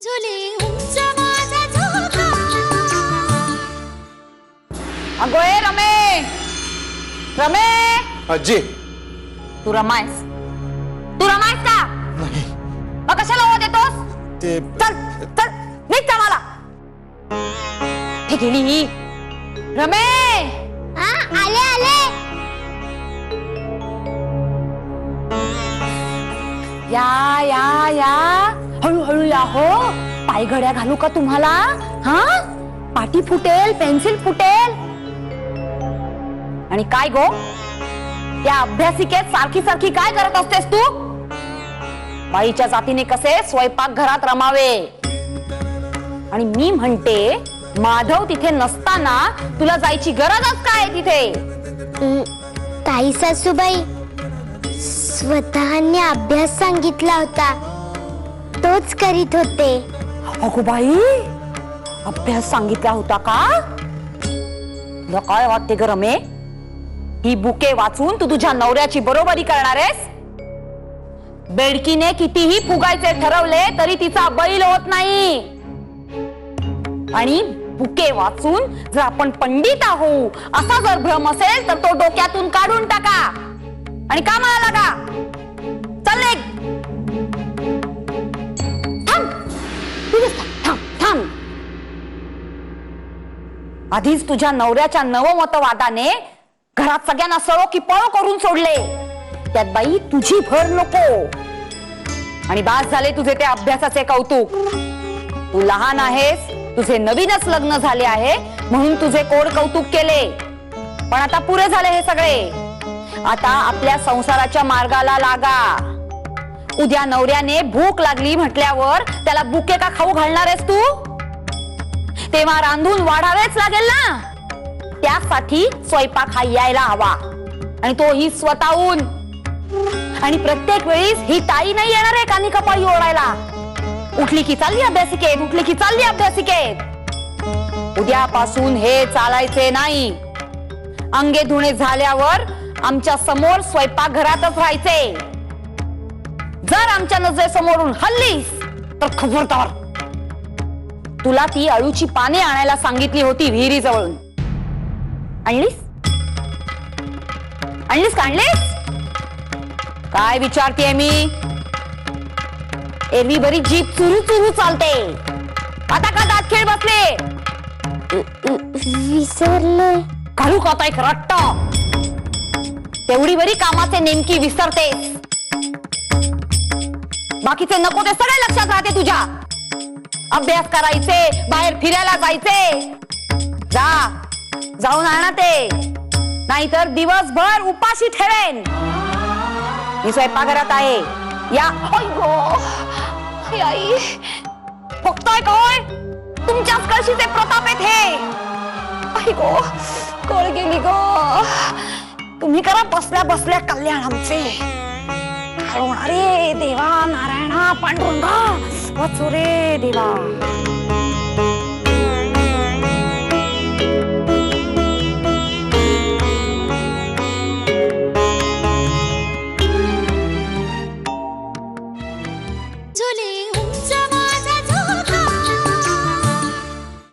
अगो ए रमे, रमे आजी तू रमायस का? नाही मग कशाला होत येतोस? ते चल चल निघ मला. हे गेली ही रमे. आले आले. या या या हळूहळू या हो. पायघड्या घालू का तुम्हाला? हा, पाटी फुटेल, पेन्सिल फुटेल. आणि काय गो, त्या अभ्यासिकेत सारखी सारखी काय करत असतेस तू? बाईच्या जातीने कसे स्वयंपाक घरात रमावे. आणि मी म्हणते माधव तिथे नसताना तुला जायची गरजच काय तिथे? ताई सासूबाई स्वतःने अभ्यास सांगितला होता, तोच करीत होते. अगो बाई, अभ्यास सांगितला होता का? तुला काय वाटते ग रमे? ही बुके वाचून तू तुझ्या नवऱ्याची बरोबरी करणार आहेस? बेडकीने कितीही फुगायचे ठरवले तरी तिचा बैल होत नाही. आणि बुके वाचून जर आपण पंडित आहोत असा जर भ्रम असेल तर तो डोक्यातून काढून टाका आणि कामाला लागा. चल निघ. थांब, थांब थांब. आधीच तुझ्या नवऱ्याच्या नवमतवादाने घरात सगळ्यांना सळो की पळो करून सोडले. त्यात बाई तुझी भर नको. आणि बास झाले तुझे ते अभ्यासाचे कौतुक. तू लहान आहेस, तुझे नवीनच लग्न झाले आहे म्हणून तुझे कोड कौतुक केले. पण आता पुरे झाले हे सगळे. आता आपल्या संसाराच्या मार्गाला लागा. उद्या नवऱ्याने भूक लागली म्हटल्यावर त्याला बुके का खाऊ घालणार आहेस तू? तेव्हा रांधून वाढावेच लागेल ना. त्यासाठी स्वयंपाक हा यायला हवा, आणि तो ही स्वतःहून. आणि प्रत्येक वेळीस ही ताई नाही येणार आहे कानी कपाळी ओढायला. उठली की चालली अभ्यासिकेत, उठली की चालली अभ्यासिकेत. उद्यापासून हे चालायचे नाही. अंगे धुणे झाल्यावर आमच्या समोर स्वयंपाक घरातच राहायचे. जर आमच्या नजरेसमोरून हल्लीस तर खबरदार. तुला ती अळूची पाने आणायला सांगितली होती विहिरी जवळून. आणलीस? आणलीस का? आणलीस? काय विचारतेय मी? एरवी बरी जीप चुरू चुरू चालते, आता का दात खेळ बसले? विसरले. घालू का एक रट्ट? तेवढी बरी कामाचे नेमकी विसरते. बाकीचे नको ते सगळे लक्षात राहते तुझ्या. अभ्यास करायचे, बाहेर फिरायला जायचे. जाऊन आणा ते, नाहीतर दिवसभर उपाशी ठेवेन. मी स्वयंपाकघरात आहे, या. आई बघताय काय? तुमच्याच कळशीचे प्रताप आहेत हे. आई गो, कळ गेली गो. तुम्ही करा बसल्या बसल्या कल्याण आमचे. अरे देवा, नारायणा, पांडुरंगा, वाचो रे देवा.